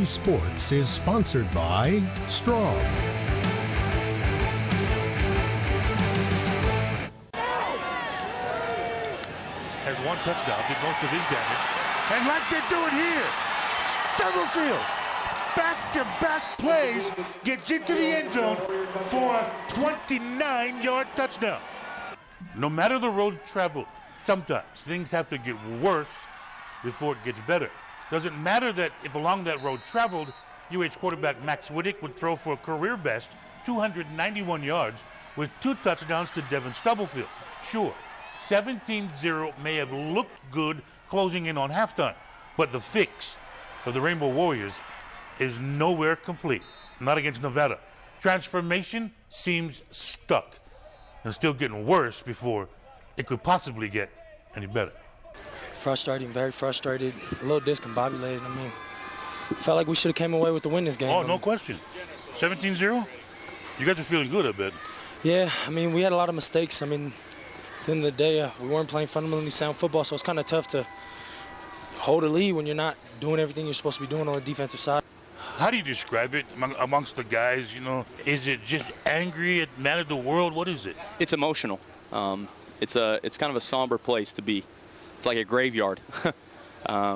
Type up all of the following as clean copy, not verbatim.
Sports is sponsored by Strong. Has one touchdown, did most of his damage, and lets it do it here. Stubblefield, back-to-back plays, gets into the end zone for a 29-yard touchdown. No matter the road traveled, sometimes things have to get worse before it gets better. Doesn't matter that if along that road traveled, UH quarterback Max Wittek would throw for a career best 291 yards with 2 touchdowns to Devin Stubblefield. Sure, 17-0 may have looked good closing in on halftime, but the fix of the Rainbow Warriors is nowhere complete, not against Nevada. Transformation seems stuck and still getting worse before it could possibly get any better. Frustrating, very frustrated, a little discombobulated. I mean, felt like we should have came away with the win this game. Oh, no question. 17-0? You guys are feeling good, I bet. Yeah, I mean, we had a lot of mistakes. I mean, at the end of the day, we weren't playing fundamentally sound football, so it's kind of tough to hold a lead when you're not doing everything you're supposed to be doing on the defensive side. How do you describe it amongst the guys? You know, is it just angry at man of the world? What is it? It's emotional. It's kind of a somber place to be. It's like a graveyard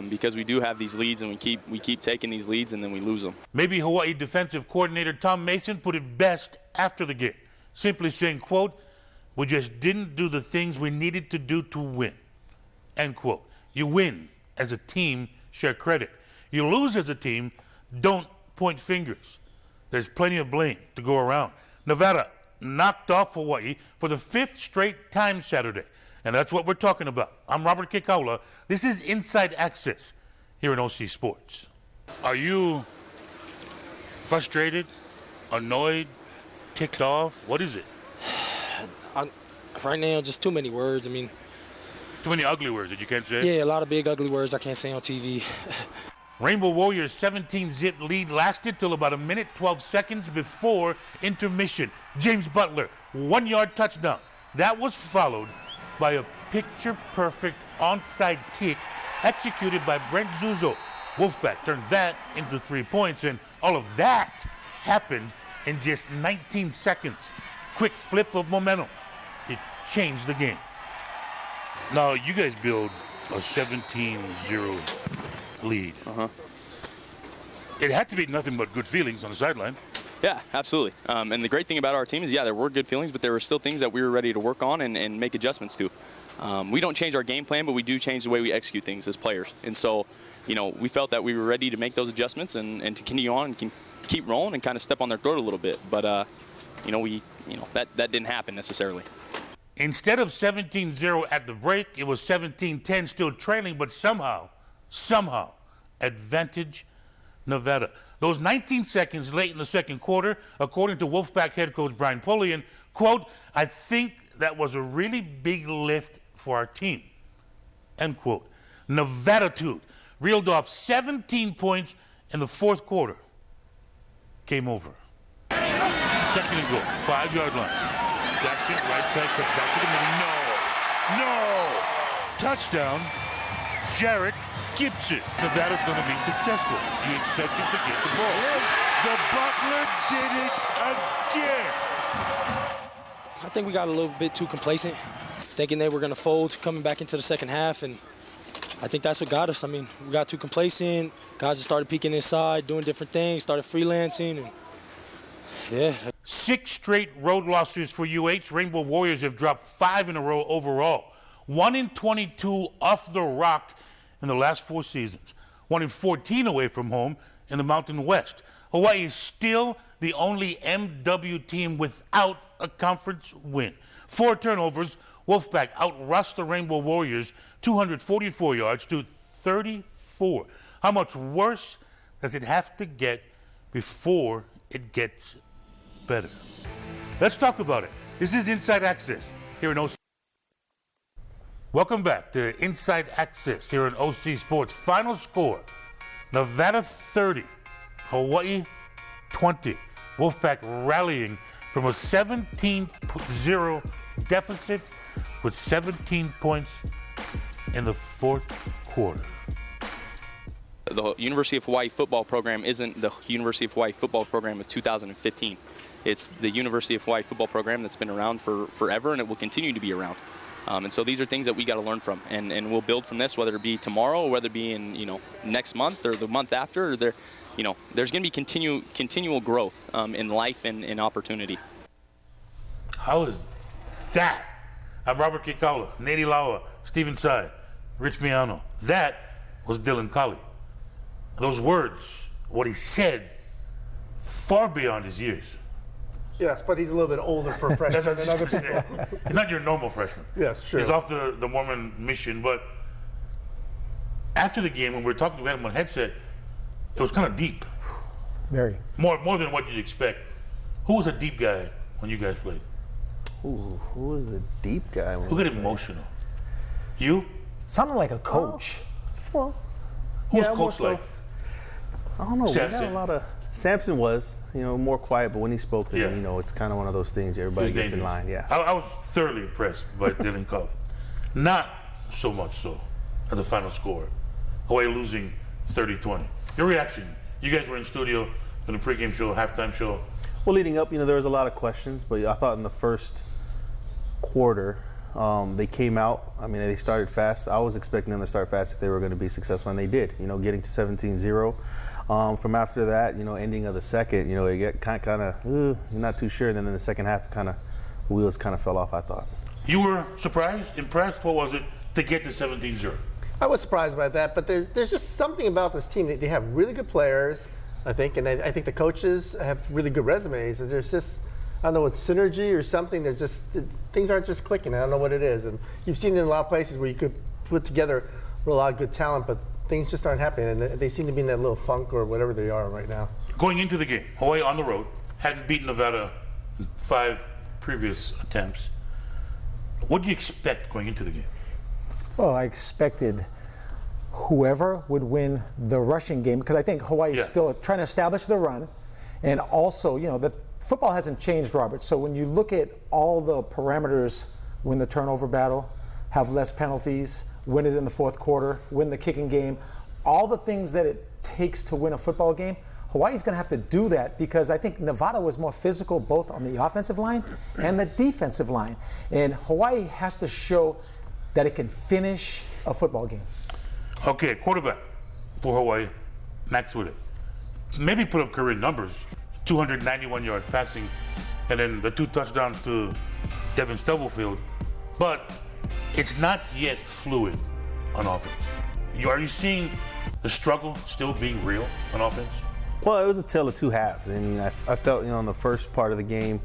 because we do have these leads and we keep taking these leads and then we lose them. Maybe Hawaii defensive coordinator Tom Mason put it best after the game, simply saying, quote, "We just didn't do the things we needed to do to win," end quote. You win as a team, share credit. You lose as a team, don't point fingers. There's plenty of blame to go around. Nevada knocked off Hawaii for the 5th straight time Saturday. And that's what we're talking about. I'm Robert Kekaula. This is Inside Access here in OC Sports. Are you frustrated, annoyed, ticked off? What is it? Right now, just too many words. I mean, too many ugly words that you can't say? Yeah, a lot of big ugly words I can't say on TV. Rainbow Warriors' 17-zip lead lasted till about 1 minute, 12 seconds before intermission. James Butler, 1-yard touchdown. That was followed by a picture-perfect onside kick executed by Brent Zuzo. Wolfpack turned that into 3 points, and all of that happened in just 19 seconds. Quick flip of momentum. It changed the game. Now, you guys build a 17-0 lead. It had to be nothing but good feelings on the sideline. Yeah, absolutely. And the great thing about our team is, yeah, there were good feelings, but there were still things that we were ready to work on and make adjustments to. We don't change our game plan, but we do change the way we execute things as players. And so, you know, we felt that we were ready to make those adjustments and to continue on and keep rolling and kind of step on their throat a little bit. But, that didn't happen necessarily. Instead of 17-0 at the break, it was 17-10 still trailing, but somehow, advantage Nevada. Those 19 seconds late in the second quarter, according to Wolfpack head coach Brian Polian, quote, "I think that was a really big lift for our team," end quote. Nevada-tude reeled off 17 points in the fourth quarter. Game over. Second and goal, 5-yard line. Jackson, right side, cuts back to the middle. No! Touchdown, Jarrett Gibson. Nevada's going to be successful. You expect him to get the ball. The Butler did it again. I think we got a little bit too complacent, thinking they were going to fold coming back into the second half, and I think that's what got us. I mean, we got too complacent. Guys just started peeking inside, doing different things, started freelancing, and yeah. 6 straight road losses for UH. Rainbow Warriors have dropped 5 in a row overall. 1 in 22 off the rock in the last 4 seasons. 1 in 14 away from home in the Mountain West. Hawaii is still the only MW team without a conference win. 4 turnovers. Wolfpack outrushed the Rainbow Warriors 244 yards to 34. How much worse does it have to get before it gets better? Let's talk about it. This is Inside Access here in OC. Welcome back to Inside Access here in OC Sports. Final score, Nevada 30, Hawaii 20. Wolfpack rallying from a 17-0 deficit with 17 points in the fourth quarter. the University of Hawaii football program isn't the University of Hawaii football program of 2015. It's the University of Hawaii football program that's been around for forever, and it will continue to be around. And so these are things that we got to learn from, and we'll build from this, whether it be tomorrow or whether it be in next month or the month after. Or there's going to be continual growth in life and in opportunity. How is that? I'm Robert Kikaula, Nady Lawa, Stephen Tsai, Rich Miano. That was Dylan Collie. Those words, what he said, far beyond his years. Yes, but he's a little bit older for a freshman That's than other what people. He's not your normal freshman. Yes, sure. He's off the Mormon mission, but after the game, when we were talking to him on headset, it was kind of deep. Very. More than what you'd expect. Who was a deep guy when you guys played? Ooh, who was the deep guy? Who got emotional? You? Sounded like a coach. Well, Who was yeah, more coach so. like? I don't know. We Samson. got a lot of. Samson was, more quiet, but when he spoke, Yeah. it's kind of one of those things. Everybody He was gets in dangerous. line. Yeah. I was thoroughly impressed by Dylan Collie. Not so much so at the final score. Hawaii losing 30-20. Your reaction? You guys were in studio in the pregame show, halftime show. Well, leading up, there was a lot of questions, but I thought in the first quarter, they came out. I mean, they started fast. I was expecting them to start fast if they were going to be successful, and they did. Getting to 17-0. From after that, ending of the second, it get kind of, you're not too sure. And then in the second half, the wheels kind of fell off, I thought. You were surprised, impressed? What was it to get to 17-0? I was surprised by that, but there's just something about this team. They have really good players, I think, and I think the coaches have really good resumes. And there's just, I don't know, it's synergy or something. There's just, things aren't just clicking. I don't know what it is. And you've seen it in a lot of places where you could put together a lot of good talent, but things just aren't happening. And they seem to be in that little funk or whatever they are right now. Going into the game, Hawaii on the road, hadn't beaten Nevada in 5 previous attempts. What do you expect going into the game? Well, I expected whoever would win the rushing game, because I think Hawaii is still trying to establish the run. And also, the football hasn't changed, Robert. So when you look at all the parameters, win the turnover battle, have less penalties, win it in the fourth quarter, win the kicking game, all the things that it takes to win a football game, Hawaii's going to have to do that, because I think Nevada was more physical both on the offensive line and the defensive line. And Hawaii has to show that it can finish a football game. Okay, quarterback for Hawaii, Max Witte. Maybe put up career numbers, 291 yards passing, and then the 2 touchdowns to Devin Stubblefield. But it's not yet fluid on offense. Are you seeing the struggle still being real on offense? Well, it was a tale of two halves. I mean, I felt, in the first part of the game,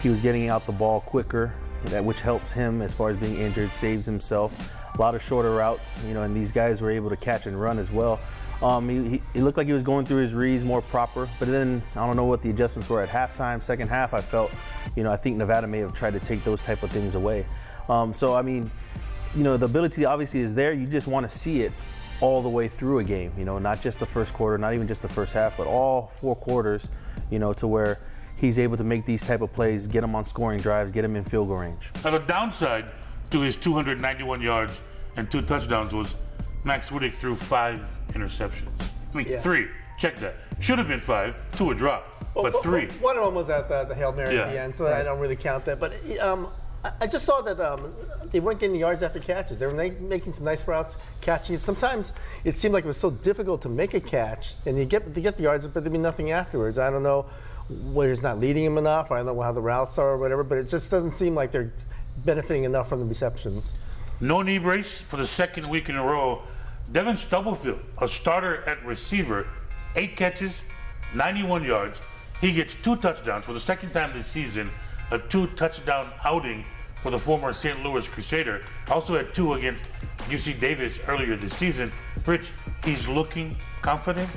he was getting out the ball quicker, which helps him as far as being injured, saves himself. A lot of shorter routes, and these guys were able to catch and run as well. He looked like he was going through his reads more proper, but then I don't know what the adjustments were at halftime. Second half, I felt, I think Nevada may have tried to take those type of things away. So, I mean, the ability obviously is there. You just want to see it all the way through a game, not just the first quarter, not even just the first half, but all 4 quarters, to where he's able to make these type of plays, get him on scoring drives, get him in field goal range. Now, the downside to his 291 yards and 2 touchdowns was Max Witte threw 5 interceptions. I mean, 3. Check that. Should have been 5, 2 a drop, but 3. One of them was at the Hail Mary at the end, so I don't really count that. But I just saw that they weren't getting yards after catches. They were making some nice routes, catching it. Sometimes it seemed like it was so difficult to make a catch, and you get the yards, but there'd be nothing afterwards. I don't know whether it's not leading him enough, or I don't know how the routes are or whatever, but it just doesn't seem like they're benefiting enough from the receptions. No knee brace for the second week in a row. Devin Stubblefield, a starter at receiver, 8 catches, 91 yards. He gets 2 touchdowns for the second time this season, a 2-touchdown outing for the former St. Louis Crusader. Also had 2 against UC Davis earlier this season. Rich, he's looking confident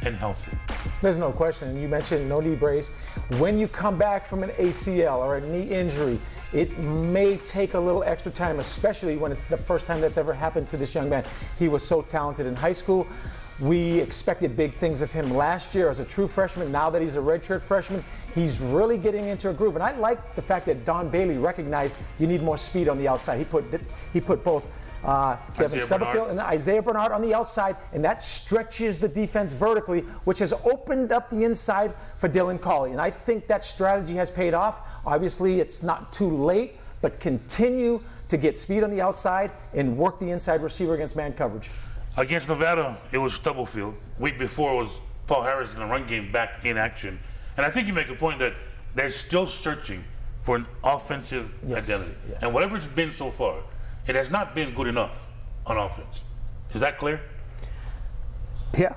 and healthy. There's no question. You mentioned no knee brace. When you come back from an ACL or a knee injury, it may take a little extra time, especially when it's the first time that's ever happened to this young man. He was so talented in high school. We expected big things of him last year as a true freshman. Now that he's a redshirt freshman, he's really getting into a groove. And I like the fact that Don Bailey recognized you need more speed on the outside. He put both Devin Stubblefield and Isaiah Bernard on the outside, and that stretches the defense vertically, which has opened up the inside for Dylan Collie. And I think that strategy has paid off. Obviously, it's not too late, but continue to get speed on the outside and work the inside receiver against man coverage. Against Nevada, it was Stubblefield. Week before, it was Paul Harris in the run game back in action. And I think you make a point that they're still searching for an offensive identity. Yes. And whatever it's been so far, it has not been good enough on offense. Is that clear? Yeah.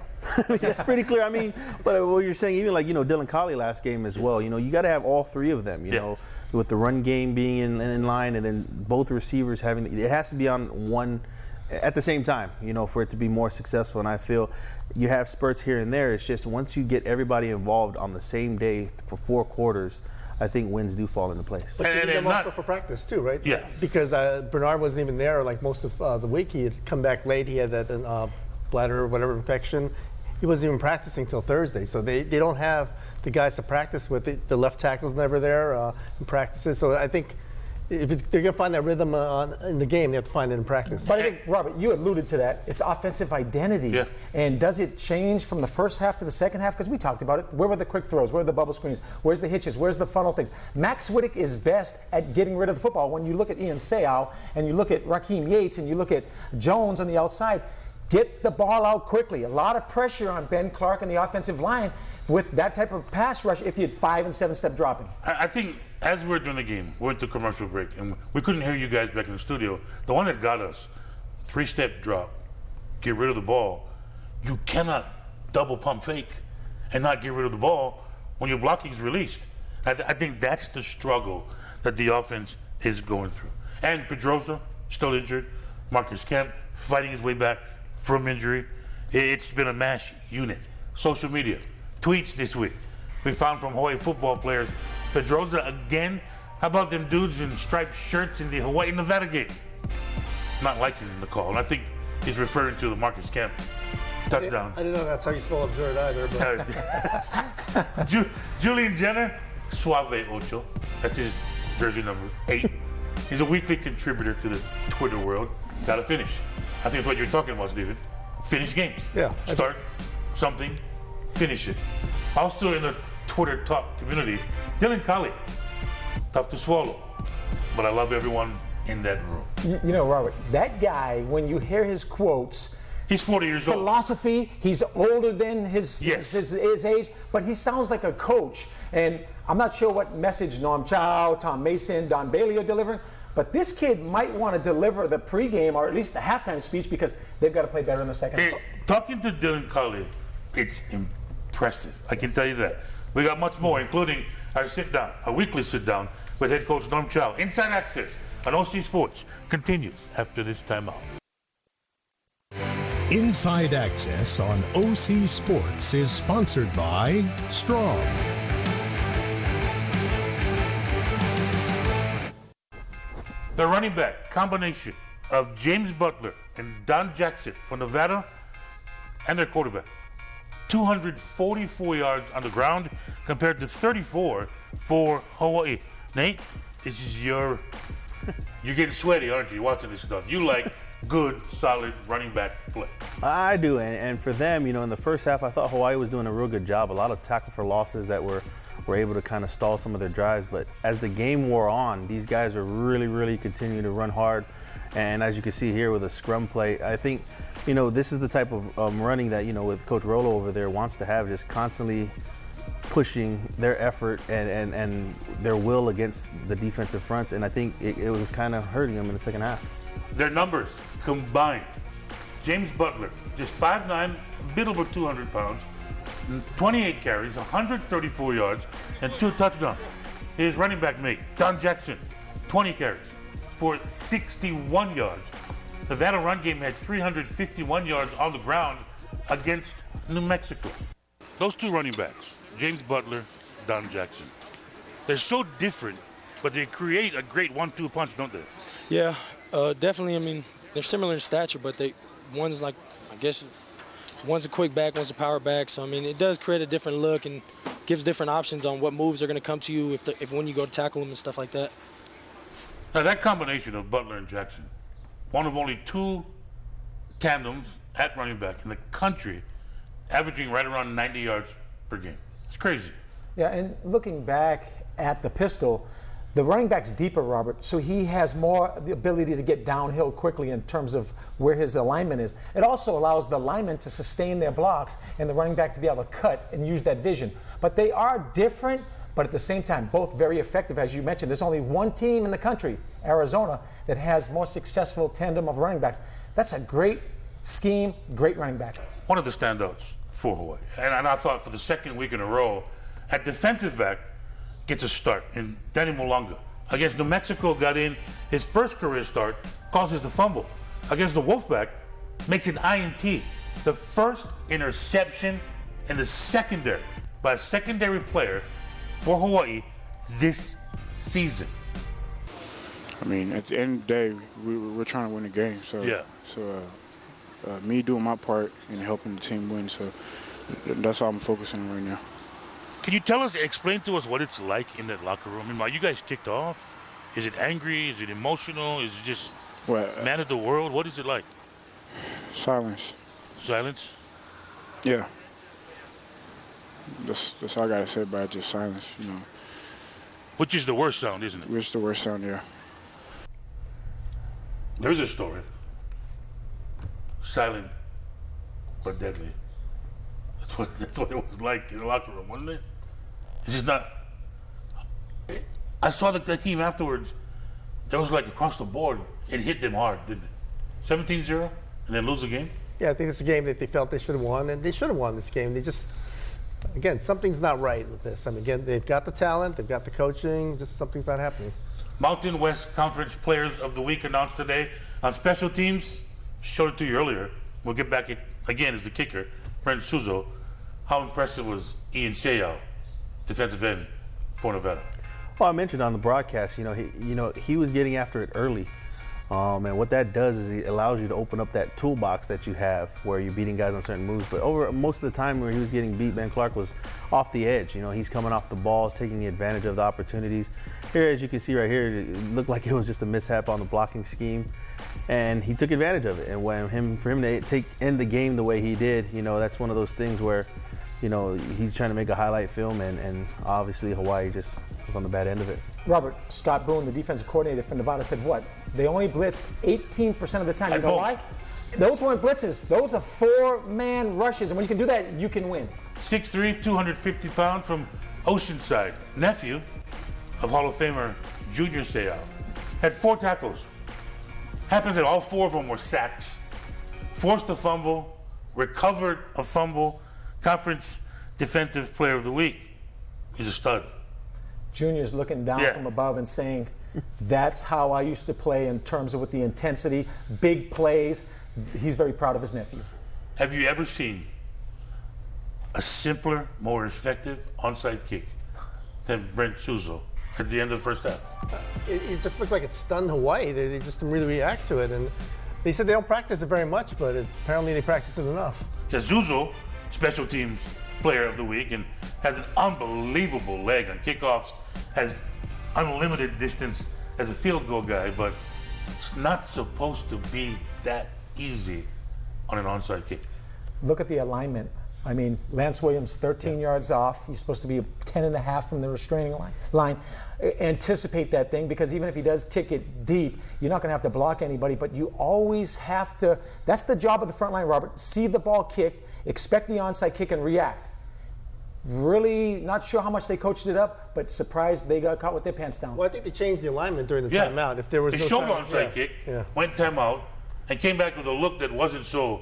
That's pretty clear. I mean, but what you're saying, even like, Dylan Collie last game as well, you got to have all three of them, you know, with the run game being in line and then both receivers having, it has to be on one at the same time, for it to be more successful. And I feel you have spurts here and there. It's just once you get everybody involved on the same day for 4 quarters, I think wins do fall into place. But you need them also for practice too, right? Yeah. Because Bernard wasn't even there like most of the week. He had come back late. He had that bladder or whatever infection. He wasn't even practicing till Thursday. So they don't have the guys to practice with. The left tackle's never there in practices. So I think if they're going to find that rhythm in the game, they have to find it in practice. But I think, Robert, you alluded to that. It's offensive identity. Yeah. And does it change from the first half to the second half? Because we talked about it. Where were the quick throws? Where are the bubble screens? Where's the hitches? Where's the funnel things? Max Wittek is best at getting rid of the football. When you look at Ian Seau and you look at Raheem Yates and you look at Jones on the outside, get the ball out quickly. A lot of pressure on Ben Clark and the offensive line with that type of pass rush if you had 5- and 7-step dropping. I think as we're doing the game, we went to commercial break, and we couldn't hear you guys back in the studio. The one that got us, 3-step drop, get rid of the ball. You cannot double pump fake and not get rid of the ball when your blocking is released. I think that's the struggle that the offense is going through. And Pedrosa, still injured. Marcus Kemp, fighting his way back from injury. It's been a mash unit. Social media, tweets this week. We found from Hawaii football players, Pedrosa again. How about them dudes in striped shirts in the Hawaii-Nevada game? Not liking the call. And I think he's referring to the Marcus Kemp touchdown. I didn't know that's how you spell absurd either. But. Julian Jenner, Suave Ocho. That's his jersey number 8. He's a weekly contributor to the Twitter world. Got to finish. I think that's what you're talking about, Steven. Finish games. Yeah. Start something, finish it. Also in the Twitter talk community, Dylan Collie. Tough to swallow. But I love everyone in that room. Robert, that guy, when you hear his quotes, he's 40 years old. Philosophy, he's older than his age, but he sounds like a coach. And I'm not sure what message Norm Chow, Tom Mason, Don Bailey are delivering, but this kid might want to deliver the pregame or at least the halftime speech because they've got to play better in the second half. Talking to Dylan Collie, it's impressive. I can tell you that. We got much more, including our weekly sit-down with head coach Norm Chow. Inside Access on OC Sports continues after this timeout. Inside Access on OC Sports is sponsored by Strong. The running back combination of James Butler and Don Jackson for Nevada and their quarterback. 244 yards on the ground compared to 34 for Hawaii. Nate, this is you're getting sweaty, aren't you, watching this stuff? You like good, solid running back play. I do, and for them, in the first half, I thought Hawaii was doing a real good job. A lot of tackle for losses that were able to kind of stall some of their drives. But as the game wore on, these guys are really, really continuing to run hard. And as you can see here with a scrum play, I think, this is the type of running that, with Coach Rolo over there wants to have, just constantly pushing their effort and their will against the defensive fronts. And I think it was kind of hurting them in the second half. Their numbers combined. James Butler, just 5'9", a bit over 200 pounds, 28 carries, 134 yards, and 2 touchdowns. His running back mate, Don Jackson, 20 carries for 61 yards. The Nevada run game had 351 yards on the ground against New Mexico. Those 2 running backs, James Butler, Don Jackson, they're so different, but they create a great 1-2 punch, don't they? Yeah, definitely. I mean, they're similar in stature, but one's like, I guess, one's a quick back, one's a power back. So, I mean, it does create a different look and gives different options on what moves are going to come to you if when you go to tackle them and stuff like that. Now, that combination of Butler and Jackson, one of only 2 tandems at running back in the country, averaging right around 90 yards per game. It's crazy. Yeah, and looking back at the pistol, the running back's deeper, Robert, so he has more the ability to get downhill quickly in terms of where his alignment is. It also allows the linemen to sustain their blocks and the running back to be able to cut and use that vision. But they are different, but at the same time, both very effective. As you mentioned, there's only one team in the country, Arizona, that has more successful tandem of running backs. That's a great scheme, great running back. One of the standouts for Hawaii, and I thought for the second week in a row, at defensive back, gets a start. And Danny Mulanga against New Mexico got in his first career start, causes the fumble. Against the Wolfpack, makes an INT. The first interception in the secondary by a secondary player for Hawaii this season. I mean, at the end of the day, we're trying to win the game. So, yeah. So, me doing my part and helping the team win. So, that's all I'm focusing on right now. Can you explain to us what it's like in that locker room? I mean, are you guys ticked off? Is it angry? Is it emotional? Is it just mad at the world? What is it like? Silence. Silence? Yeah. That's all I got to say about it, just silence, you know. Which is the worst sound, isn't it? Which is the worst sound, yeah. There's a story. Silent but deadly. That's what it was like in the locker room, wasn't it? It's just not. I saw that team afterwards. It was like across the board. It hit them hard, didn't it? 17-0 and then lose the game? Yeah, I think it's a game that they felt they should have won, and they should have won this game. They just, again, something's not right with this. I mean, again, they've got the talent, they've got the coaching, just something's not happening. Mountain West Conference Players of the Week announced today. On special teams, showed it to you earlier. We'll get back again as the kicker, Brent Suzo. How impressive was Ian Seau, defensive end for Nevada? Well, I mentioned on the broadcast, he was getting after it early. And what that does is it allows you to open up that toolbox that you have where you're beating guys on certain moves. But over most of the time where he was getting beat, Ben Clark was off the edge. He's coming off the ball, taking advantage of the opportunities. Here, as you can see right here, it looked like it was just a mishap on the blocking scheme. And he took advantage of it. And for him to end the game the way he did, that's one of those things where, he's trying to make a highlight film, and obviously Hawaii just was on the bad end of it. Robert, Scott Boone, the defensive coordinator for Nevada, said what? They only blitzed 18% of the time. You know why? Those weren't blitzes. Those are 4-man rushes, and when you can do that, you can win. 6'3", 250 pounds from Oceanside, nephew of Hall of Famer Junior Seau, had 4 tackles. Happens that all 4 of them were sacks. Forced a fumble, recovered a fumble, Conference Defensive Player of the Week. He's a stud. Junior's looking down from above and saying, that's how I used to play in terms of with the intensity, big plays. He's very proud of his nephew. Have you ever seen a simpler, more effective onside kick than Brent Suzo at the end of the first half? It just looked like it stunned Hawaii. They just didn't really react to it. And they said they don't practice it very much, but apparently they practice it enough. Yeah, Suzo, special teams player of the week, and has an unbelievable leg on kickoffs, has unlimited distance as a field goal guy, but it's not supposed to be that easy on an onside kick. Look at the alignment. I mean, Lance Williams, 13 yards off. He's supposed to be 10.5 from the restraining line. Anticipate that thing, because even if he does kick it deep, you're not going to have to block anybody, but you always have to. That's the job of the front line, Robert. See the ball kick, expect the onside kick, and react. Really not sure how much they coached it up, but surprised they got caught with their pants down. Well, I think they changed the alignment during the timeout. If there was they no showed onside kick, went timeout, and came back with a look that wasn't so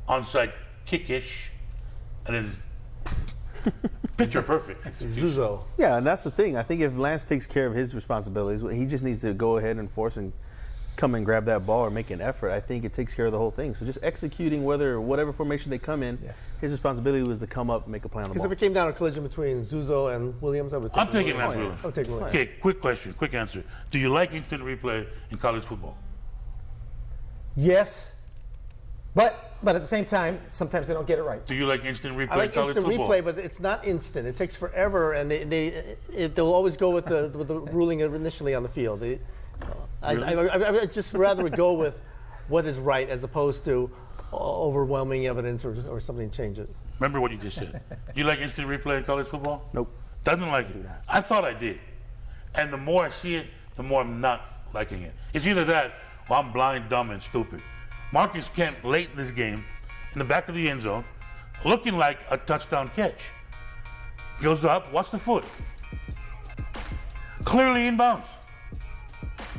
onside kickish, and is picture perfect. Suzo. Yeah, and that's the thing. I think if Lance takes care of his responsibilities, he just needs to go ahead and force and come and grab that ball or make an effort. I think it takes care of the whole thing. So just executing whatever formation they come in, his responsibility was to come up and make a play on the ball. Because if it came down to a collision between Suzo and Williams, I would take I'm taking Lance Williams. I'm taking Williams. Okay, quick question, quick answer. Do you like instant replay in college football? Yes, but at the same time, sometimes they don't get it right. Do you like instant replay I like in college instant football? replay, but it's not instant. It takes forever, and they'll always go with the ruling initially on the field. I'd just rather go with what is right as opposed to overwhelming evidence or something to change it. Remember what you just said. Do you like instant replay in college football? Nope. Doesn't like it. I thought I did. And the more I see it, the more I'm not liking it. It's either that or I'm blind, dumb, and stupid. Marcus Kent, late in this game, in the back of the end zone, looking like a touchdown catch. Goes up, watch the foot. Clearly inbounds.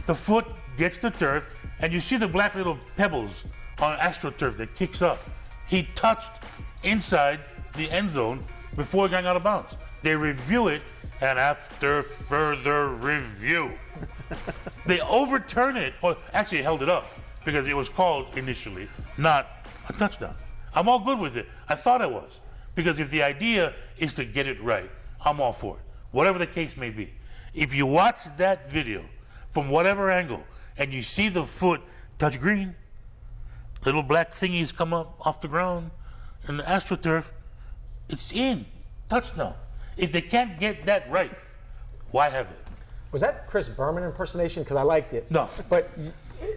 The foot gets the turf, and you see the black little pebbles on AstroTurf that kicks up. He touched inside the end zone before going out of bounds. They review it, and after further review, they overturn it, or actually held it up, because it was called initially not a touchdown. I'm all good with it. I thought I was. Because if the idea is to get it right, I'm all for it. Whatever the case may be. If you watch that video from whatever angle and you see the foot touch green, little black thingies come up off the ground, and the AstroTurf, it's in. Touchdown. If they can't get that right, why have it? Was that Chris Berman impersonation? Because I liked it. No. But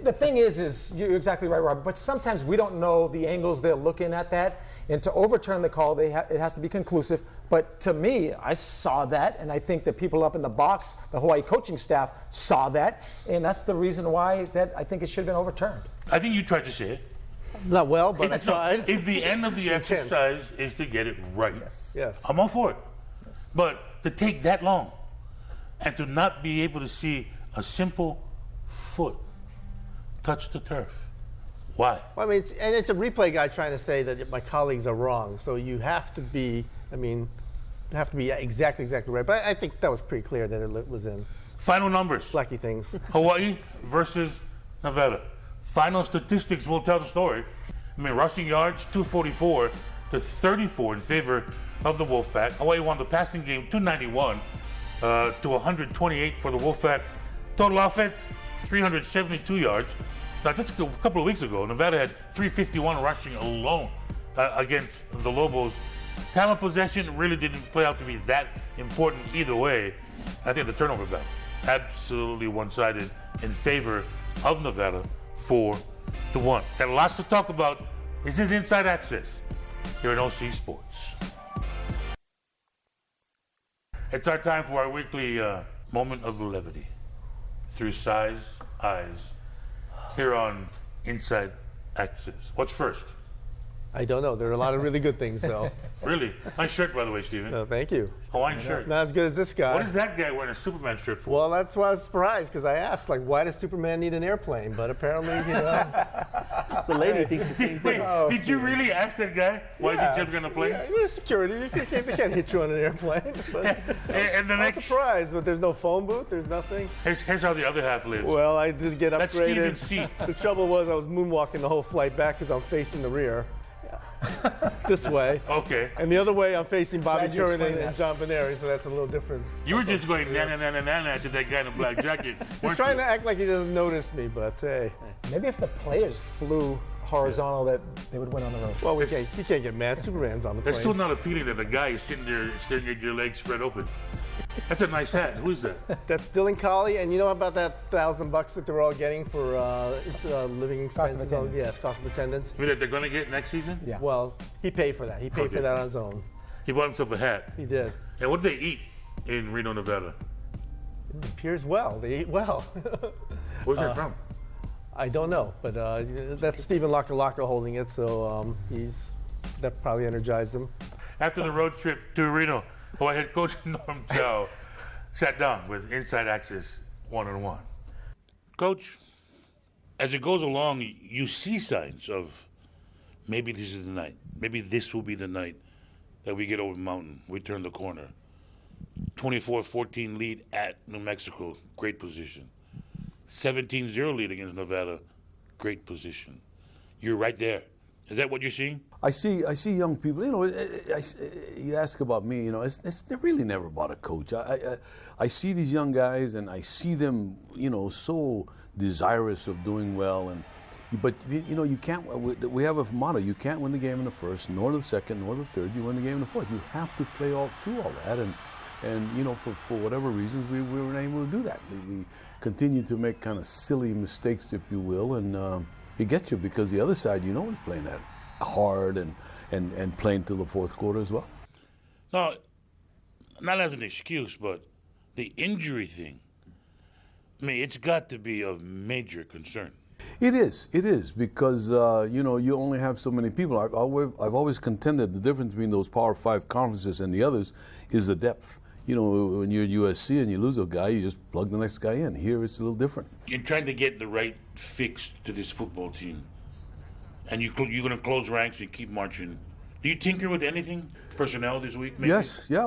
the thing is you're exactly right, Robert, but sometimes we don't know the angles they're looking at that. And to overturn the call, it has to be conclusive. But to me, I saw that, and I think the people up in the box, the Hawaii coaching staff, saw that. And that's the reason why that I think it should have been overturned. I think you tried to say it. Not well, but I tried. If the end of the exercise is to get it right, Yes. I'm all for it. Yes. But to take that long and to not be able to see a simple foot touch the turf, why? Well, I mean, it's a replay guy trying to say that my colleagues are wrong. So you have to be, exactly right. But I think that was pretty clear that it was in. Final numbers. Flaky things. Hawaii versus Nevada. Final statistics will tell the story. I mean, rushing yards, 244 to 34 in favor of the Wolfpack. Hawaii won the passing game, 291 to 128 for the Wolfpack. Total offense, 372 yards. Now, just a couple of weeks ago, Nevada had 351 rushing alone against the Lobos. Time of possession really didn't play out to be that important either way. I think the turnover battle, absolutely one-sided in favor of Nevada, 4-1. Got lots to talk about. This is Inside Access here in OC Sports. It's our time for our weekly moment of levity through Cy's eyes here on Inside Access. What's first? I don't know. There are a lot of really good things, though. Really? Nice shirt, by the way, Steven. No, thank you. Hawaiian shirt. Not as good as this guy. What is that guy wearing a Superman shirt for? Well, that's why I was surprised, because I asked, why does Superman need an airplane? But apparently, The lady thinks the same thing. Wait, did you really ask that guy why is he jumping on a plane? Yeah, security. They can't hit you on an airplane. But And the I'm next, surprised, but there's no phone booth. There's nothing. here's how the other half lives. Well, I did get That's upgraded. Steven's seat. The trouble was I was moonwalking the whole flight back because I'm facing the rear. This way. Okay. And the other way, I'm facing Bobby Glad you Curran explained and that. John Veneri, so that's a little different. You were just going na-na-na-na-na to that guy in the black jacket. He's trying to act like he doesn't notice me, but hey. Maybe if the players flew horizontal, that they would win on the road. Well, you can't get mad. Superman's on the plane. It's still not appealing that the guy is sitting there staring at your legs spread open. That's a nice hat. Who's that? That's Dylan Collie, and you know about that $1,000 that they're all getting for living expenses? Cost of attendance. Yes, cost of attendance. I mean, that they're going to get next season? Yeah. Well, he paid for that. He paid for that on his own. He bought himself a hat. He did. And what do they eat in Reno, Nevada? It appears well. They eat well. Where's it from? I don't know, but that's Stephen Laka holding it, so that probably energized him. After the road trip to Reno, Hawaii head coach Norm Chow sat down with Inside Access one-on-one. Coach, as it goes along, you see signs of maybe this is the night. Maybe this will be the night that we get over the mountain. We turn the corner. 24-14 lead at New Mexico, great position. 17-0 lead against Nevada, great position. You're right there. Is that what you're seeing? I see young people. You know, you ask about me. You know, they're really never about a coach. I see these young guys, and I see them. You know, so desirous of doing well, but you know, you can't. We have a motto: you can't win the game in the first, nor the second, nor the third. You win the game in the fourth. You have to play through all that, and you know, for whatever reasons, we weren't able to do that. We continue to make kind of silly mistakes, if you will, and It gets you because the other side, you know, is playing that hard and playing till the fourth quarter as well. No, not as an excuse, but the injury thing, I mean, it's got to be of major concern. It is because you know, you only have so many people. I've always contended the difference between those Power 5 conferences and the others is the depth. You know, when you're at USC and you lose a guy, you just plug the next guy in. Here it's a little different. You're trying to get the right fix to this football team, and you're going to close ranks and keep marching. Do you tinker with anything, personnel this week? Maybe? Yes, yeah.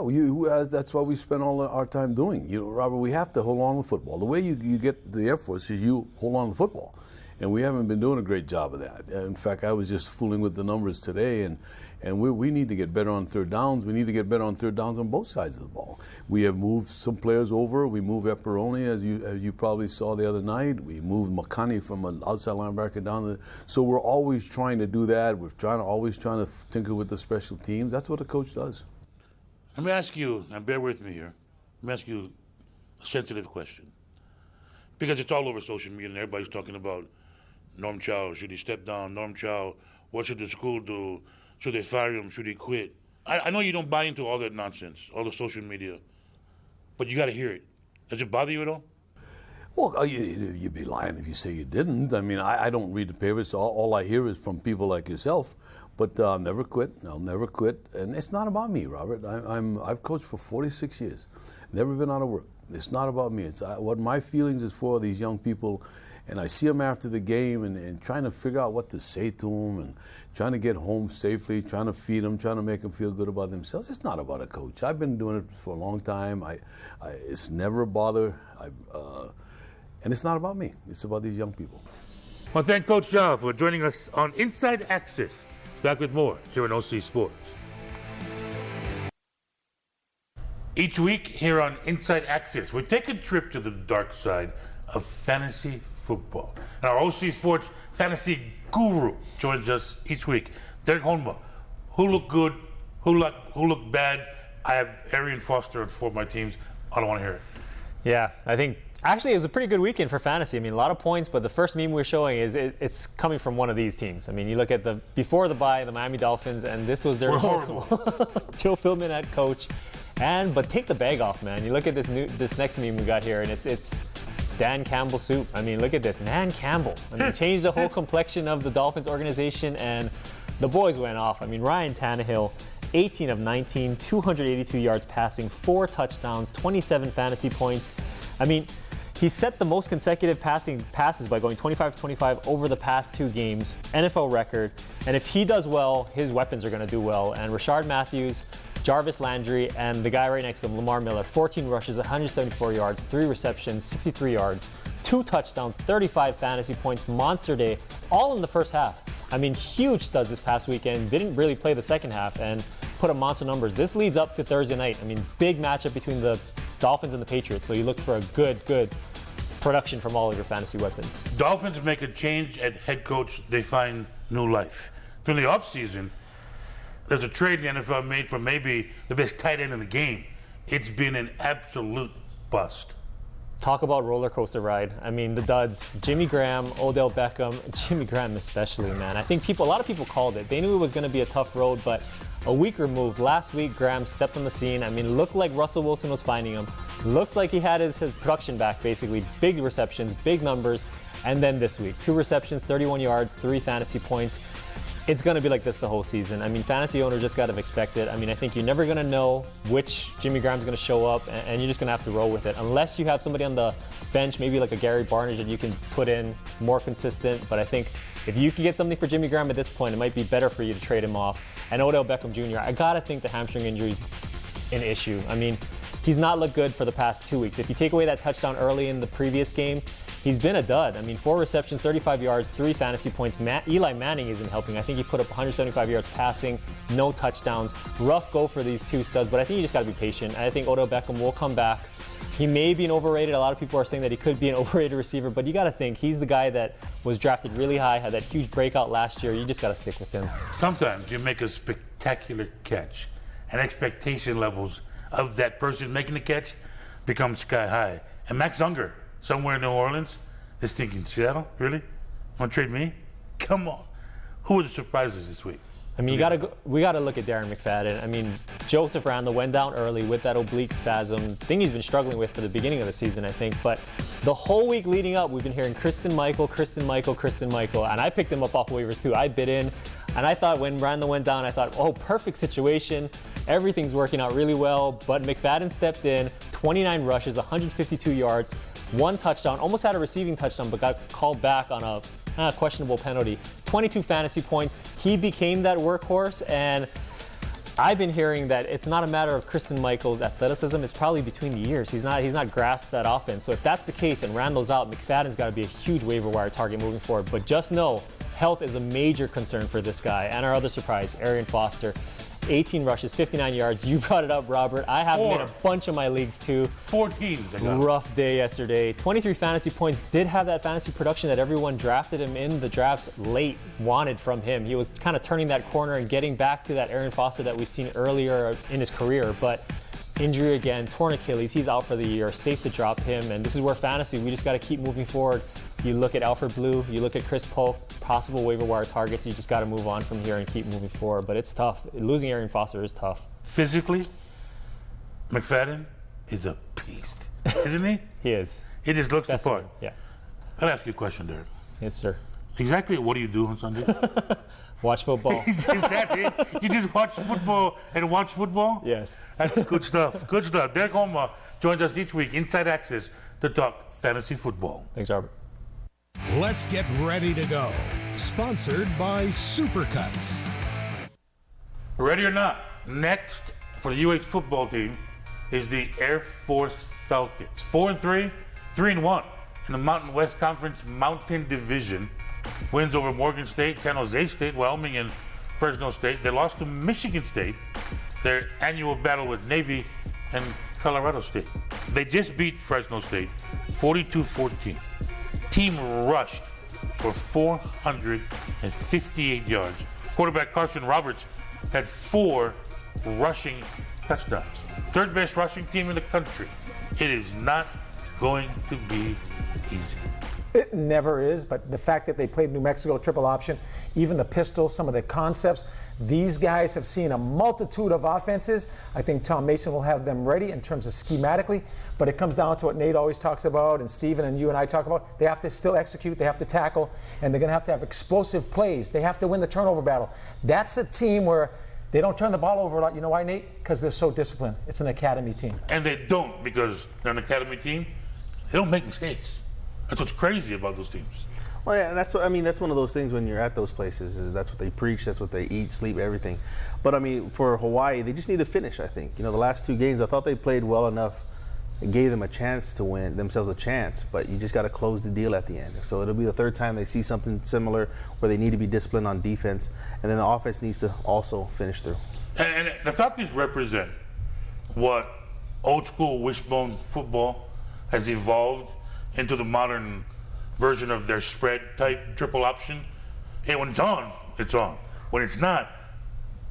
That's what we spend all our time doing. You know, Robert, we have to hold on to football. The way you get the Air Force is you hold on to football. And we haven't been doing a great job of that. In fact, I was just fooling with the numbers today, and we need to get better on third downs. We need to get better on third downs on both sides of the ball. We have moved some players over. We moved Epperoni, as you probably saw the other night. We moved McConney from an outside linebacker down. So we're always trying to do that. We're always trying to tinker with the special teams. That's what a coach does. Let me ask you, and bear with me here, let me ask you a sensitive question. Because it's all over social media and everybody's talking about Norm Chow, should he step down? Norm Chow, what should the school do? Should they fire him? Should he quit? I know you don't buy into all that nonsense, all the social media, but you got to hear it. Does it bother you at all? Well, you'd be lying if you say you didn't. I mean, I don't read the papers. All I hear is from people like yourself. But I'll never quit. I'll never quit. And it's not about me, Robert. I've coached for 46 years. Never been out of work. It's not about me. It's what my feelings is for these young people. And I see them after the game and trying to figure out what to say to them and trying to get home safely, trying to feed them, trying to make them feel good about themselves. It's not about a coach. I've been doing it for a long time. It's never a bother. And it's not about me. It's about these young people. Well, thank Coach Chow for joining us on Inside Access. Back with more here on OC Sports. Each week here on Inside Access, we take a trip to the dark side of fantasy football. And our OC Sports fantasy guru joins us each week. Derek Holma, who looked good, who looked bad. I have Arian Foster on 4 of my teams. I don't want to hear it. Yeah, I think actually it was a pretty good weekend for fantasy. I mean, a lot of points, but the first meme we're showing is it's coming from one of these teams. I mean, you look at before the bye, the Miami Dolphins, and this was their Joe Philbin head coach. But take the bag off, man. You look at this next meme we got here, and it's Dan Campbell soup. I mean, look at this, Man Campbell. I mean, changed the whole complexion of the Dolphins organization, and the boys went off. I mean, Ryan Tannehill, 18 of 19, 282 yards passing, 4 touchdowns, 27 fantasy points. I mean, he set the most consecutive passes by going 25-25 over the past 2 games, NFL record. And if he does well, his weapons are going to do well. And Rashard Matthews, Jarvis Landry, and the guy right next to him, Lamar Miller, 14 rushes, 174 yards, 3 receptions, 63 yards, 2 touchdowns, 35 fantasy points, monster day, all in the first half. I mean, huge studs this past weekend. Didn't really play the second half and put up monster numbers. This leads up to Thursday night. I mean, big matchup between the Dolphins and the Patriots. So you look for a good production from all of your fantasy weapons. Dolphins make a change at head coach. They find new life. During the offseason, there's a trade the NFL made for maybe the best tight end in the game. It's been an absolute bust. Talk about roller coaster ride. I mean, the duds, Jimmy Graham, Odell Beckham, Jimmy Graham especially, man. I think a lot of people called it. They knew it was going to be a tough road, but a week removed. Last week, Graham stepped on the scene. I mean, looked like Russell Wilson was finding him. Looks like he had his production back, basically. Big receptions, big numbers. And then this week, 2 receptions, 31 yards, 3 fantasy points. It's going to be like this the whole season. I mean, fantasy owners just got to expect it. I mean, I think you're never going to know which Jimmy Graham's going to show up, and you're just going to have to roll with it. Unless you have somebody on the bench, maybe like a Gary Barnidge that you can put in more consistent. But I think if you can get something for Jimmy Graham at this point, it might be better for you to trade him off. And Odell Beckham Jr., I got to think the hamstring injury is an issue. I mean, he's not looked good for the past 2 weeks. If you take away that touchdown early in the previous game, he's been a dud. I mean, 4 receptions, 35 yards, 3 fantasy points. Eli Manning isn't helping. I think he put up 175 yards passing, no touchdowns. Rough go for these 2 studs, but I think you just got to be patient. And I think Odell Beckham will come back. He may be an overrated. A lot of people are saying that he could be an overrated receiver, but you got to think he's the guy that was drafted really high, had that huge breakout last year. You just got to stick with him. Sometimes you make a spectacular catch, and expectation levels of that person making the catch become sky high. And Max Unger, somewhere in New Orleans, is thinking, Seattle, really? Want to trade me? come on. Who are the surprises this week? I mean, we got to look at Darren McFadden. I mean, Joseph Randle went down early with that oblique spasm. Thing he's been struggling with for the beginning of the season, I think. But the whole week leading up, we've been hearing Christine Michael, and I picked him up off waivers too. I bid in, and I thought when Randle went down, I thought, oh, perfect situation. Everything's working out really well. But McFadden stepped in, 29 rushes, 152 yards, 1 touchdown, almost had a receiving touchdown, but got called back on a questionable penalty. 22 fantasy points. He became that workhorse, and I've been hearing that it's not a matter of Christine Michael's athleticism. It's probably between the years. He's not grasped that offense. So if that's the case and Randall's out, McFadden's got to be a huge waiver wire target moving forward. But just know, health is a major concern for this guy. And our other surprise, Arian Foster. 18 rushes, 59 yards. You brought it up, Robert. I have him in a bunch of my leagues too. 14. Rough day yesterday. 23 fantasy points. Did have that fantasy production that everyone drafted him in the drafts late wanted from him. He was kind of turning that corner and getting back to that Arian Foster that we've seen earlier in his career. But injury again, torn Achilles. He's out for the year. Safe to drop him. And this is where fantasy, we just got to keep moving forward. You look at Alfred Blue, you look at Chris Polk, possible waiver wire targets. You just got to move on from here and keep moving forward. But it's tough. Losing Arian Foster is tough. Physically, McFadden is a beast, isn't he? He is. He just looks the part. Yeah. I'll ask you a question, Derek. Yes, sir. Exactly what do you do on Sunday? Watch football. Is that it? You just watch football and watch football? Yes. That's good stuff. Good stuff. Derek Holma joins us each week, Inside Access, to talk fantasy football. Thanks, Robert. Let's get ready to go. Sponsored by Supercuts. Ready or not, next for the UH football team is the Air Force Falcons. 4-3, 3-1 in the Mountain West Conference Mountain Division. Wins over Morgan State, San Jose State, Wyoming, and Fresno State. They lost to Michigan State, their annual battle with Navy and Colorado State. They just beat Fresno State 42-14. Team rushed for 458 yards. Quarterback Carson Roberts had 4 rushing touchdowns. Third best rushing team in the country. It is not going to be easy. It never is, but the fact that they played New Mexico triple option, even the pistol, some of the concepts, these guys have seen a multitude of offenses. I think Tom Mason will have them ready in terms of schematically, but it comes down to what Nate always talks about and Steven and you and I talk about. They have to still execute, they have to tackle, and they're going to have explosive plays. They have to win the turnover battle. That's a team where they don't turn the ball over a lot. You know why, Nate? Because they're so disciplined. It's an academy team. And they don't, because they're an academy team. They don't make mistakes. That's what's crazy about those teams. Well, yeah, that's one of those things when you're at those places. Is that's what they preach, that's what they eat, sleep, everything. But I mean, for Hawaii, they just need to finish. I think the last 2 games, I thought they played well enough. It gave them a chance to win, themselves a chance. But you just got to close the deal at the end. So it'll be the 3rd time they see something similar where they need to be disciplined on defense, and then the offense needs to also finish through. And the Falcons represent what old school wishbone football has evolved into the modern version of their spread type triple option. Hey, when it's on, it's on. When it's not,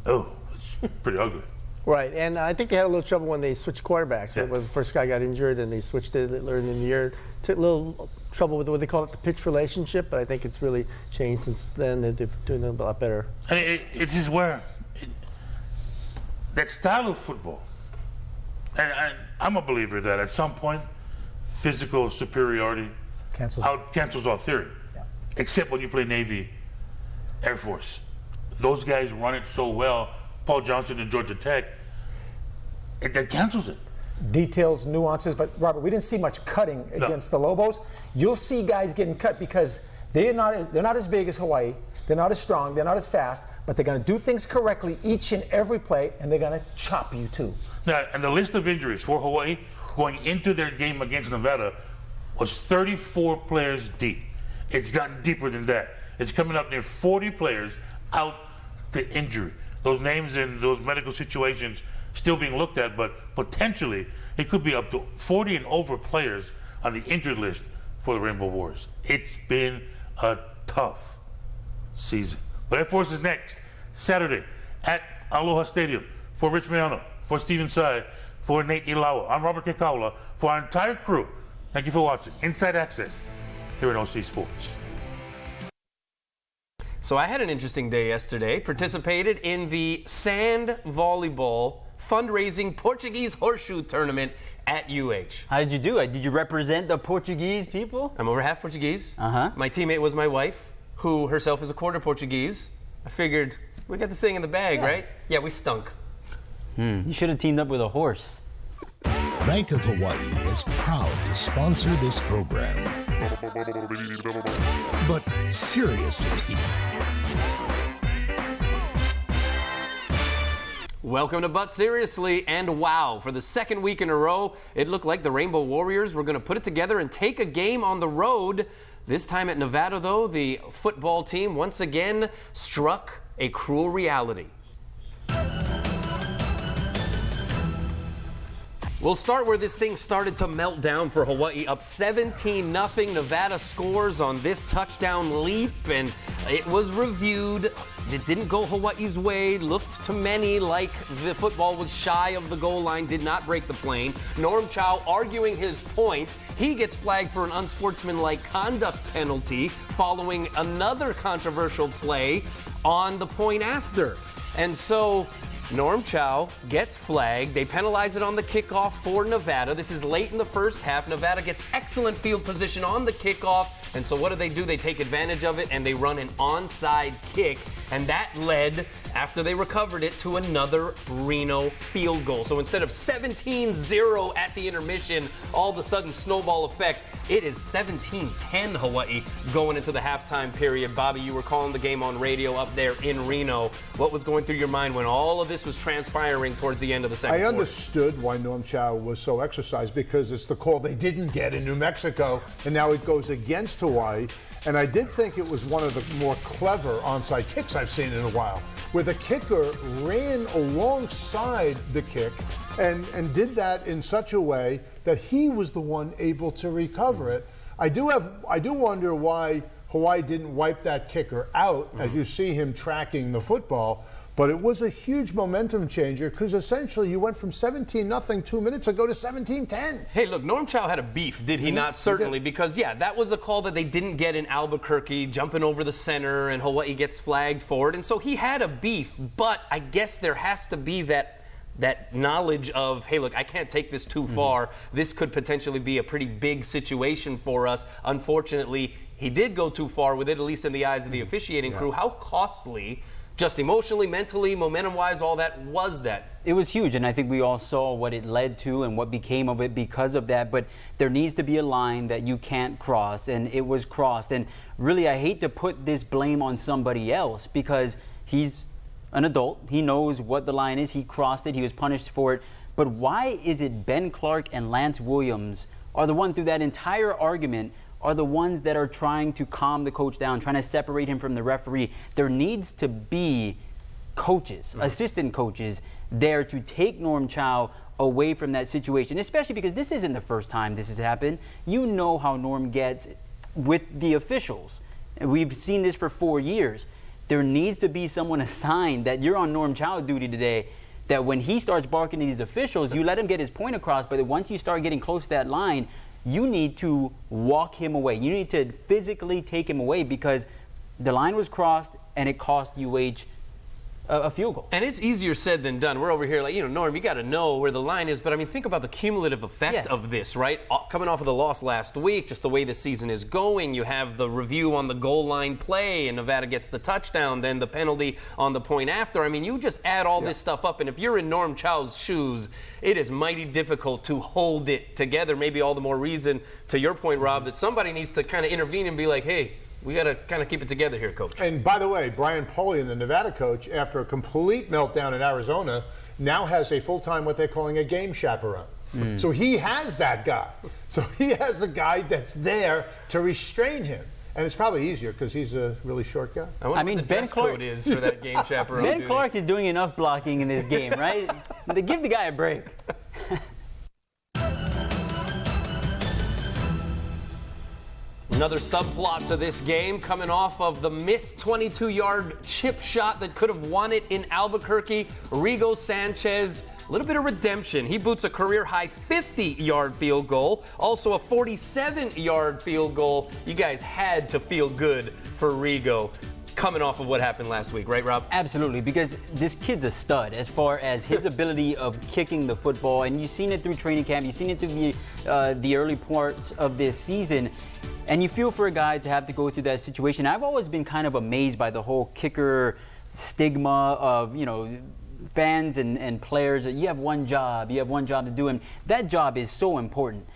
it's pretty ugly. Right, and I think they had a little trouble when they switched quarterbacks. Yeah. When the first guy got injured and they switched it early in the year. Took a little trouble with what they call it the pitch relationship, but I think it's really changed since then. They're doing a lot better. And it is where that style of football, and I'm a believer that at some point, physical superiority cancels all theory. Yeah. Except when you play Navy, Air Force. Those guys run it so well. Paul Johnson and Georgia Tech, that cancels it. Details, nuances, but Robert, we didn't see much cutting against the Lobos. You'll see guys getting cut because they're not as big as Hawaii. They're not as strong. They're not as fast. But they're going to do things correctly each and every play, and they're going to chop you too. Now, and the list of injuries for Hawaii going into their game against Nevada was 34 players deep. It's gotten deeper than that. It's coming up near 40 players out to injury. Those names in those medical situations still being looked at, but potentially it could be up to 40 and over players on the injured list for the Rainbow Warriors. It's been a tough season. But Air Force is next, Saturday at Aloha Stadium. For Rich Mayano, for Stephen Tsai, for Nate Ilawa, I'm Robert Kekaula. For our entire crew, thank you for watching Inside Access here at OC Sports. So I had an interesting day yesterday. Participated in the sand volleyball fundraising Portuguese horseshoe tournament at UH. How did you do it? Did you represent the Portuguese people? I'm over half Portuguese. Uh-huh. My teammate was my wife, who herself is a quarter Portuguese. I figured, we got this thing in the bag, right? Yeah, we stunk. You should have teamed up with a horse. Bank of Hawaii is proud to sponsor this program. But seriously. Welcome to But Seriously, and wow, for the second week in a row, it looked like the Rainbow Warriors were going to put it together and take a game on the road. This time at Nevada, though, the football team once again struck a cruel reality. We'll start where this thing started to melt down for Hawaii. Up 17-0. Nevada scores on this touchdown leap, and it was reviewed. It didn't go Hawaii's way. Looked to many like the football was shy of the goal line, did not break the plane. Norm Chow arguing his point. He gets flagged for an unsportsmanlike conduct penalty following another controversial play on the point after. And so Norm Chow gets flagged. They penalize it on the kickoff for Nevada. This is late in the first half. Nevada gets excellent field position on the kickoff. And so what do? They take advantage of it and they run an onside kick. And that led, after they recovered it, to another Reno field goal. So instead of 17-0 at the intermission, all of a sudden snowball effect, it is 17-10 Hawaii going into the halftime period. Bobby, you were calling the game on radio up there in Reno. What was going through your mind when all of this was transpiring towards the end of the second quarter? I understood why Norm Chow was so exercised, because it's the call they didn't get in New Mexico, and now it goes against Hawaii. And I did think it was one of the more clever onside kicks I've seen in a while, where the kicker ran alongside the kick and did that in such a way that he was the one able to recover it. I do wonder why Hawaii didn't wipe that kicker out as you see him tracking the football. But it was a huge momentum changer, because essentially you went from 17-0 2 minutes ago to 17-10. Hey, look, Norm Chow had a beef, did he not? Certainly, because, yeah, that was a call that they didn't get in Albuquerque, jumping over the center, and Hawaii gets flagged for it. And so he had a beef, but I guess there has to be that knowledge of, hey, look, I can't take this too far. This could potentially be a pretty big situation for us. Unfortunately, he did go too far with it, at least in the eyes of the officiating crew. How costly, just emotionally, mentally, momentum-wise, all that, was that? It was huge, and I think we all saw what it led to and what became of it because of that. But there needs to be a line that you can't cross, and it was crossed. And really, I hate to put this blame on somebody else, because he's an adult. He knows what the line is. He crossed it. He was punished for it. But why is it Ben Clark and Lance Williams are the one through that entire argument are the ones that are trying to calm the coach down, trying to separate him from the referee? There needs to be coaches, assistant coaches, there to take Norm Chow away from that situation, especially because this isn't the first time this has happened. You know how Norm gets with the officials. We've seen this for 4 years. There needs to be someone assigned that you're on Norm Chow duty today, that when he starts barking at these officials, you let him get his point across, but once you start getting close to that line, you need to walk him away. You need to physically take him away, because the line was crossed and it cost UH a field goal. And it's easier said than done. We're over here like, Norm, you got to know where the line is. But I mean, think about the cumulative effect of this, right? Coming off of the loss last week, just the way the season is going, you have the review on the goal line play, and Nevada gets the touchdown, then the penalty on the point after. I mean, you just add all this stuff up, and if you're in Norm Chow's shoes, it is mighty difficult to hold it together. Maybe all the more reason, to your point, Rob, that somebody needs to kind of intervene and be like, hey, we got to kind of keep it together here, Coach. And by the way, Brian Polian, the Nevada coach, after a complete meltdown in Arizona, now has a full-time, what they're calling a game chaperone. So he has that guy. So he has a guy that's there to restrain him. And it's probably easier because he's a really short guy. I mean, Ben Clark is for that game chaperone. Ben Clark is doing enough blocking in this game, right? Give the guy a break. Another subplot to this game coming off of the missed 22-yard chip shot that could have won it in Albuquerque. Rigo Sanchez, a little bit of redemption. He boots a career-high 50-yard field goal, also a 47-yard field goal. You guys had to feel good for Rigo. coming off of what happened last week, right, Rob? Absolutely, because this kid's a stud as far as his ability of kicking the football, and you've seen it through training camp, you've seen it through the early parts of this season, and you feel for a guy to have to go through that situation. I've always been kind of amazed by the whole kicker stigma of, fans and players that you have one job to do, and that job is so important.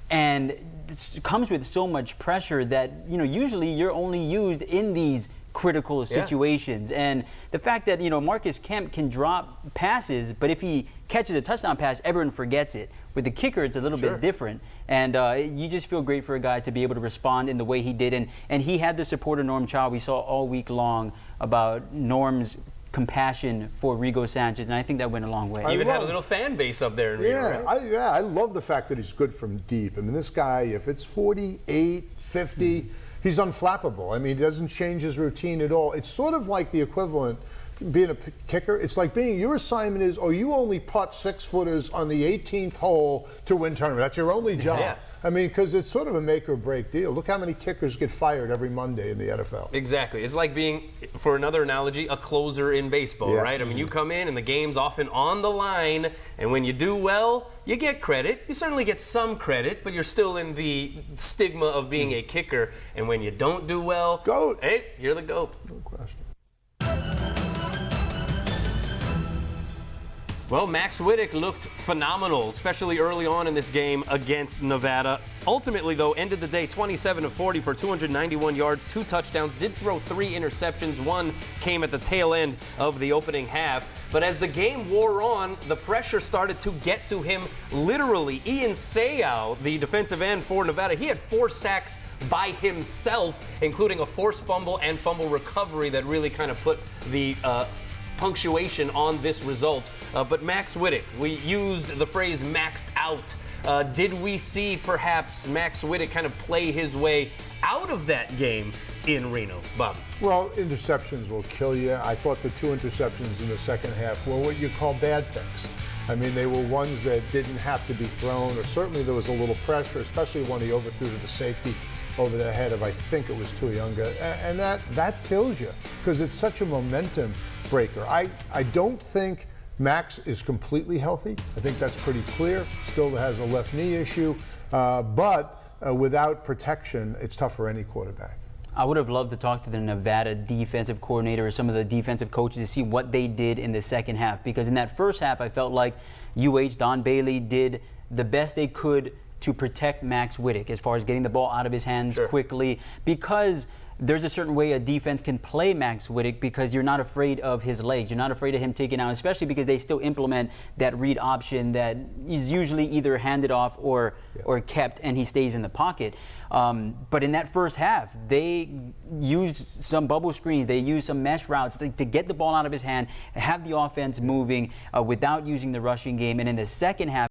And it comes with so much pressure that, usually you're only used in these critical situations. And the fact that, Marcus Kemp can drop passes, but if he catches a touchdown pass, everyone forgets it. With the kicker, it's a little bit different. And you just feel great for a guy to be able to respond in the way he did. And he had the support of Norm Chow. We saw all week long about Norm's compassion for Rigo Sanchez, and I think that went a long way. He even had a little fan base up there in Rigo, right? I love the fact that he's good from deep. I mean, this guy, if it's 48, 50, he's unflappable. I mean, he doesn't change his routine at all. It's sort of like the equivalent being a kicker. It's like your assignment is, you only putt 6-footers on the 18th hole to win tournament. That's your only job. Yeah. I mean, because it's sort of a make or break deal. Look how many kickers get fired every Monday in the NFL. Exactly. It's like being, for another analogy, a closer in baseball, right? I mean, you come in and the game's often on the line, and when you do well, you get credit. You certainly get some credit, but you're still in the stigma of being a kicker. And when you don't do well, GOAT. Hey, you're the GOAT. No question. Well, Max Wittek looked phenomenal, especially early on in this game against Nevada. Ultimately, though, ended the day 27 of 40 for 291 yards, 2 touchdowns, did throw 3 interceptions. One came at the tail end of the opening half. But as the game wore on, the pressure started to get to him literally. Ian Seau, the defensive end for Nevada, he had 4 sacks by himself, including a forced fumble and fumble recovery that really kind of put the punctuation on this result. But Max Wittek, we used the phrase maxed out. Did we see perhaps Max Wittek kind of play his way out of that game in Reno, Bob? Well, interceptions will kill you. I thought the 2 interceptions in the second half were what you call bad picks. I mean, they were ones that didn't have to be thrown, or certainly there was a little pressure, especially when he overthrew to the safety over the head of, I think it was Tuiunga. And that kills you because it's such a momentum breaker. I don't think Max is completely healthy. I think that's pretty clear. Still has a left knee issue. But without protection, it's tough for any quarterback. I would have loved to talk to the Nevada defensive coordinator or some of the defensive coaches to see what they did in the second half. Because in that first half, I felt like Don Bailey did the best they could to protect Max Wittek as far as getting the ball out of his hands quickly, because there's a certain way a defense can play Max Wittek because you're not afraid of his legs. You're not afraid of him taking out, especially because they still implement that read option that is usually either handed off or kept and he stays in the pocket. But in that first half, they used some bubble screens. They used some mesh routes to get the ball out of his hand, have the offense moving without using the rushing game. And in the second half,